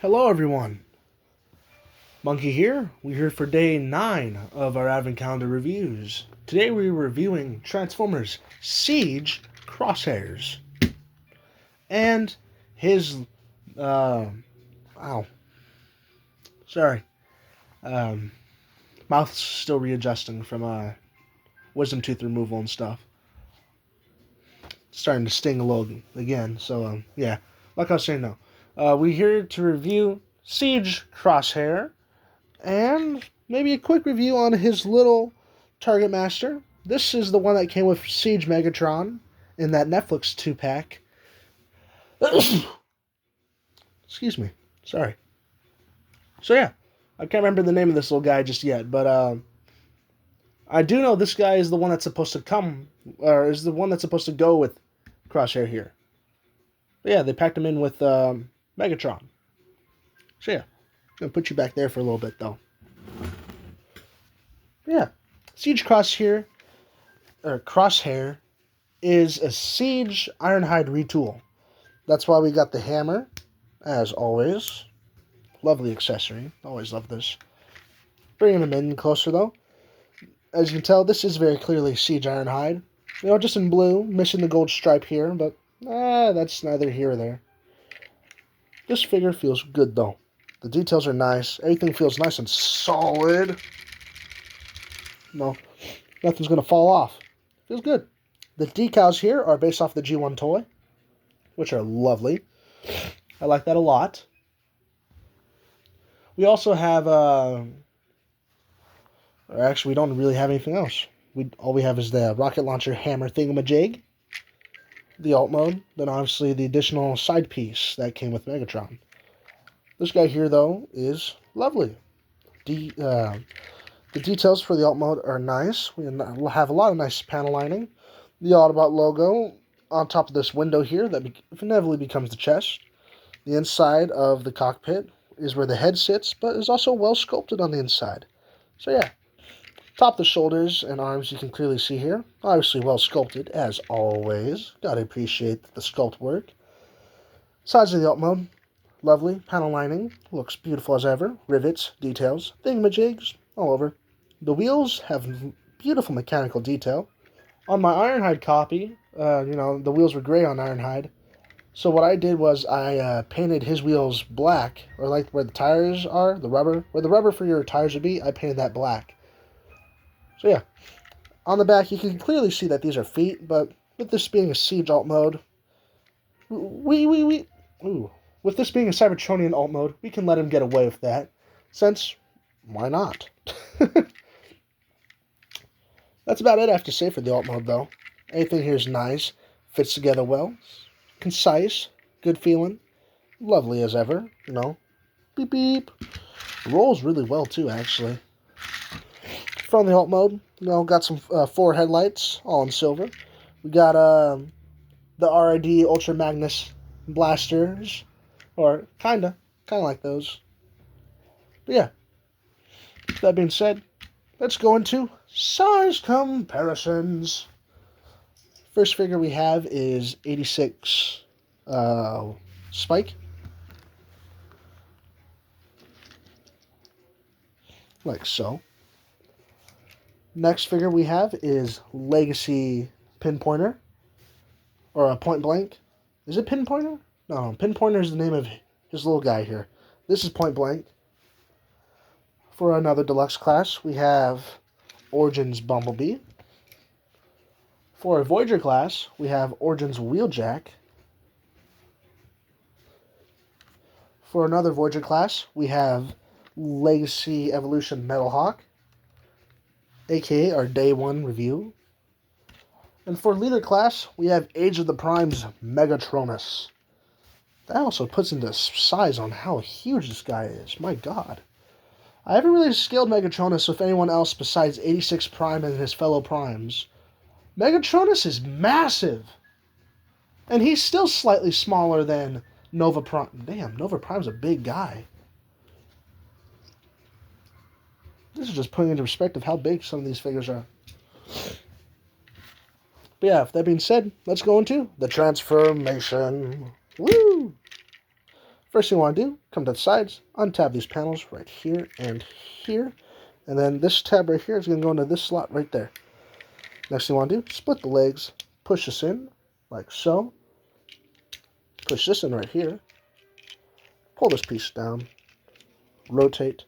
Hello everyone, Monkey here. We're here for day 9 of our Advent Calendar reviews. Today we're reviewing Transformers Siege Crosshairs. And his, ow, sorry, mouth's still readjusting from wisdom tooth removal and stuff. It's starting to sting a little again, so yeah, like I was saying though. We're here to review Siege Crosshair, and maybe a quick review on his little Target Master. This is the one that came with Siege Megatron in that Netflix 2-pack. Excuse me. Sorry. So yeah, I can't remember the name of this little guy just yet, but I do know this guy is the one that's supposed to come, or is the one that's supposed to go with Crosshair here. But yeah, they packed him in with Megatron. So yeah, I'm going to put you back there for a little bit though. Yeah, Siege Crosshair is a Siege Ironhide retool. That's why we got the hammer, as always. Lovely accessory. Always love this. Bringing them in closer though. As you can tell, this is very clearly Siege Ironhide. You know, just in blue, missing the gold stripe here, but that's neither here or there. This figure feels good though. The details are nice. Everything feels nice and solid. No, nothing's going to fall off. Feels good. The decals here are based off the G1 toy, which are lovely. I like that a lot. We also have, actually, we don't really have anything else. All we have is the rocket launcher hammer thingamajig, the alt mode, then obviously the additional side piece that came with Megatron. This guy here, though, is lovely. The details for the alt mode are nice. We have a lot of nice panel lining. The Autobot logo on top of this window here that inevitably becomes the chest. The inside of the cockpit is where the head sits, but is also well sculpted on the inside. So yeah, top of the shoulders and arms you can clearly see here. Obviously well sculpted, as always. Gotta appreciate the sculpt work. Sides of the alt mode, lovely. Panel lining, looks beautiful as ever. Rivets, details, thingamajigs, all over. The wheels have beautiful mechanical detail. On my Ironhide copy, the wheels were gray on Ironhide. So what I did was I painted his wheels black, or like where the tires are, the rubber. Where the rubber for your tires would be, I painted that black. So yeah. On the back, you can clearly see that these are feet, but with this being a Siege alt mode, with this being a Cybertronian alt mode, we can let him get away with that, since, why not? That's about it I have to say for the alt mode, though. Everything here is nice, fits together well, concise, good feeling, lovely as ever, beep beep. Rolls really well too, actually. From the alt mode, got some 4 headlights, all in silver. We got the RID Ultra Magnus blasters, or kinda like those. But yeah, that being said, let's go into size comparisons. First figure we have is 86 Spike. Like so. Next figure we have is Legacy Pinpointer. Or a Point Blank. Is it Pinpointer? No, Pinpointer is the name of his little guy here. This is Point Blank. For another deluxe class, we have Origins Bumblebee. For a Voyager class, we have Origins Wheeljack. For another Voyager class, we have Legacy Evolution Metalhawk, aka our Day 1 review. And for Leader class, we have Age of the Primes Megatronus. That also puts into size on how huge this guy is. My god. I haven't really scaled Megatronus with anyone else besides 86 Prime and his fellow Primes. Megatronus is massive! And he's still slightly smaller than Nova Prime. Damn, Nova Prime's a big guy. This is just putting into perspective how big some of these figures are. But yeah, with that being said, let's go into the transformation. Woo! First thing you want to do, come to the sides, untab these panels right here and here. And then this tab right here is going to go into this slot right there. Next thing you want to do, split the legs, push this in like so. Push this in right here. Pull this piece down. Rotate.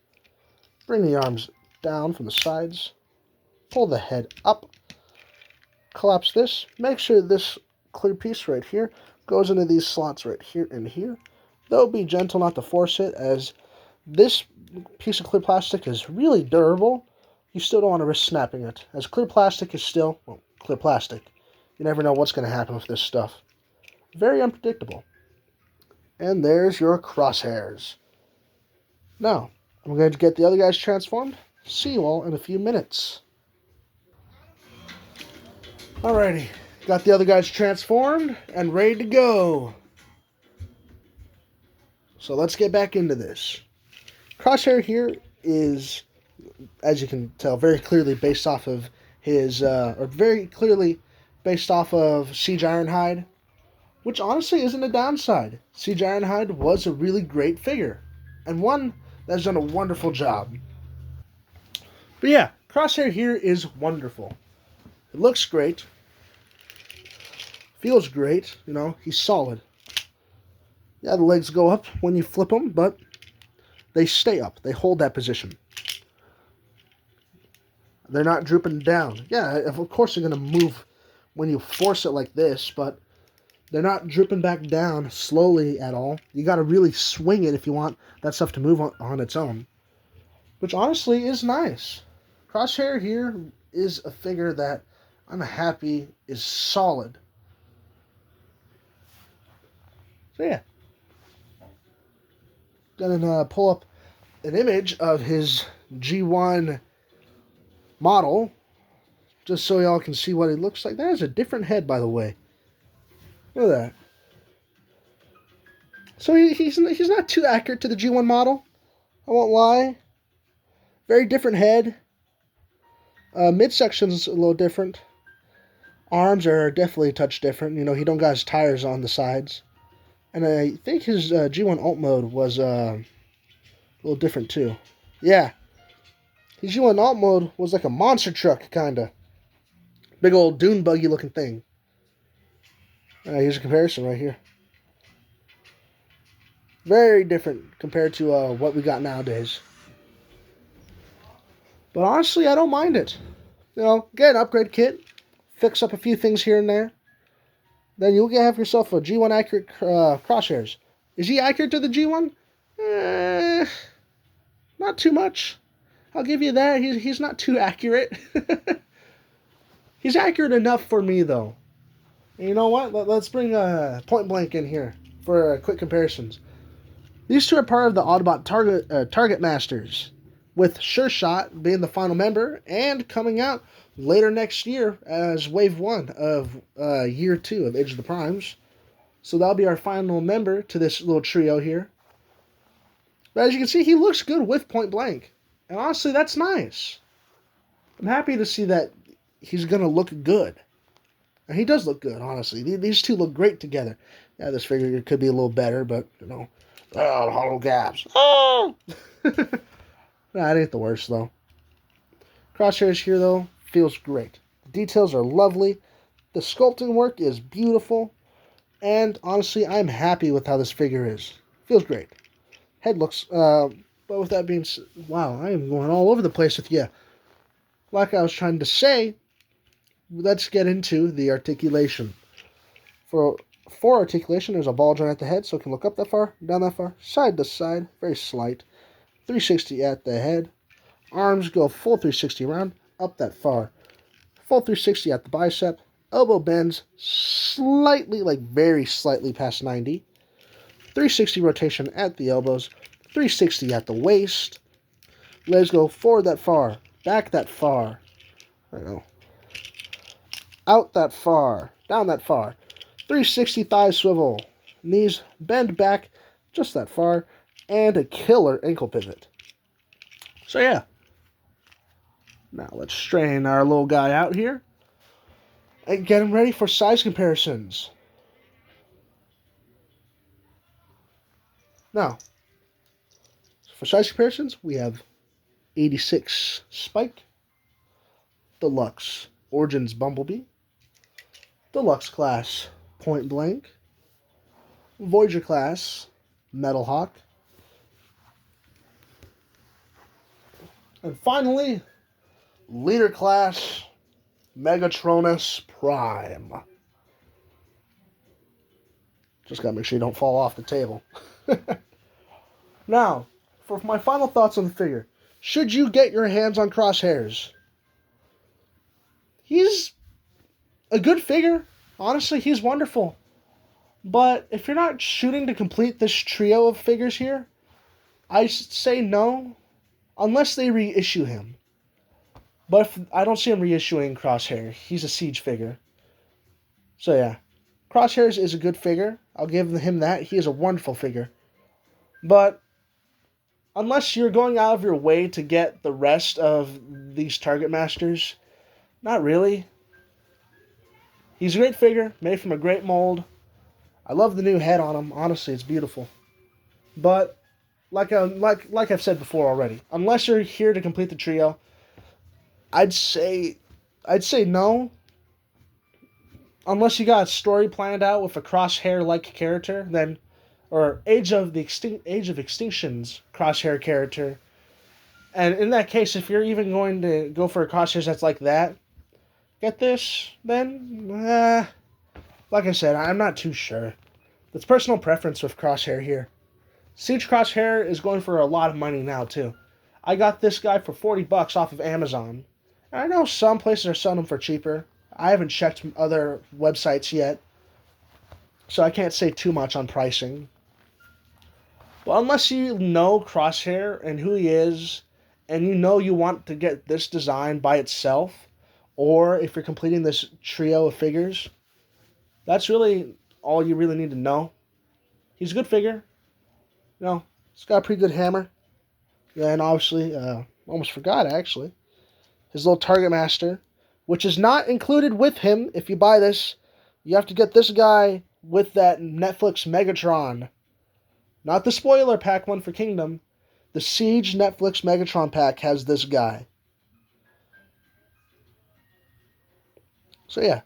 Bring the arms down from the sides. Pull the head up. Collapse this. Make sure this clear piece right here goes into these slots right here and here. Though be gentle not to force it, as this piece of clear plastic is really durable. You still don't want to risk snapping it, as clear plastic is still, well, clear plastic. You never know what's going to happen with this stuff. Very unpredictable. And there's your Crosshairs. Now, I'm going to get the other guys transformed. See you all in a few minutes. Alrighty, got the other guys transformed and ready to go. So let's get back into this. Crosshair here is, as you can tell, very clearly based off of his, Siege Ironhide, which honestly isn't a downside. Siege Ironhide was a really great figure, and one that's done a wonderful job. But yeah, Crosshair here is wonderful. It looks great. Feels great, you know, he's solid. Yeah, the legs go up when you flip them, but they stay up. They hold that position. They're not drooping down. Yeah, of course they're going to move when you force it like this, but they're not drooping back down slowly at all. You got to really swing it if you want that stuff to move on its own, which honestly is nice. Crosshair here is a figure that I'm happy is solid. So yeah. Gonna pull up an image of his G1 model, just so y'all can see what it looks like. That is a different head, by the way. Look at that. So he's not too accurate to the G1 model. I won't lie. Very different head. Midsection's a little different. Arms are definitely a touch different. You know, he don't got his tires on the sides. And I think his G1 alt mode was a little different too. Yeah. His G1 alt mode was like a monster truck, kind of. Big old dune buggy looking thing. Here's a comparison right here. Very different compared to what we got nowadays. But honestly, I don't mind it. You know, get an upgrade kit. Fix up a few things here and there. Then you'll have yourself a G1 accurate Crosshairs. Is he accurate to the G1? Not too much. I'll give you that. He's not too accurate. He's accurate enough for me, though. And you know what? Let's bring Point Blank in here for quick comparisons. These two are part of the Autobot Target Masters, with Sure Shot being the final member and coming out later next year as Wave 1 of Year 2 of Age of the Primes. So that'll be our final member to this little trio here. But as you can see, he looks good with Point Blank. And honestly, that's nice. I'm happy to see that he's going to look good. And he does look good, honestly. These two look great together. Yeah, this figure could be a little better, but, you know. Oh, hollow gaps. Oh! That ain't the worst, though. Crosshairs here, though, feels great. The details are lovely. The sculpting work is beautiful. And, honestly, I'm happy with how this figure is. Feels great. Head looks, but with that being said, wow, I am going all over the place with you. Like I was trying to say, let's get into the articulation. For articulation, there's a ball joint at the head, so it can look up that far, down that far, side to side, very slight. 360 at the head. Arms go full 360 around, up that far. Full 360 at the bicep. Elbow bends slightly, like very slightly past 90. 360 rotation at the elbows. 360 at the waist. Legs go forward that far, back that far. I don't know. Out that far, down that far. 360 thigh swivel. Knees bend back just that far. And a killer ankle pivot. So yeah. Now let's straighten our little guy out here. And get him ready for size comparisons. Now, for size comparisons, we have 86 Spike, Deluxe Origins Bumblebee, Deluxe Class Point Blank, Voyager Class Metal Hawk, and finally, Leader Class Megatronus Prime. Just gotta make sure you don't fall off the table. Now, for my final thoughts on the figure. Should you get your hands on Crosshairs? He's a good figure. Honestly, he's wonderful. But if you're not shooting to complete this trio of figures here, I say no, unless they reissue him. But I don't see him reissuing Crosshair. He's a Siege figure. So yeah, Crosshairs is a good figure. I'll give him that. He is a wonderful figure. But unless you're going out of your way to get the rest of these Target Masters, not really. He's a great figure, made from a great mold. I love the new head on him. Honestly, it's beautiful. But like I've said before already, unless you're here to complete the trio, I'd say no. Unless you got a story planned out with a Crosshair-like character, then, or Age of Extinction's Crosshair character. And in that case, if you're even going to go for a Crosshairs that's like that, get this, then, like I said, I'm not too sure. It's personal preference with Crosshair here. Siege Crosshair is going for a lot of money now, too. I got this guy for $40 off of Amazon. And I know some places are selling them for cheaper. I haven't checked other websites yet, so I can't say too much on pricing. But unless you know Crosshair and who he is, and you know you want to get this design by itself, or if you're completing this trio of figures, that's really all you really need to know. He's a good figure. You know, he's got a pretty good hammer. Yeah, and obviously, almost forgot actually, his little Target Master, which is not included with him. If you buy this, you have to get this guy with that Netflix Megatron. Not the spoiler pack one for Kingdom. The Siege Netflix Megatron pack has this guy. So yeah.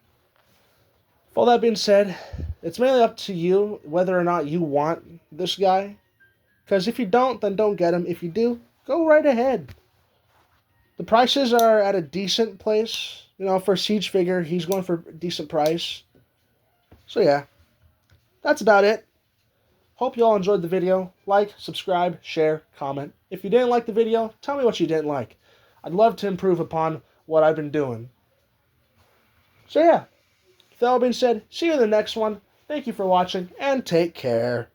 With all that being said, it's mainly up to you whether or not you want this guy. Because if you don't, then don't get him. If you do, go right ahead. The prices are at a decent place. You know, for a Siege figure, he's going for a decent price. So yeah, that's about it. Hope you all enjoyed the video. Like, subscribe, share, comment. If you didn't like the video, tell me what you didn't like. I'd love to improve upon what I've been doing. So yeah, with that all being said, see you in the next one. Thank you for watching, and take care.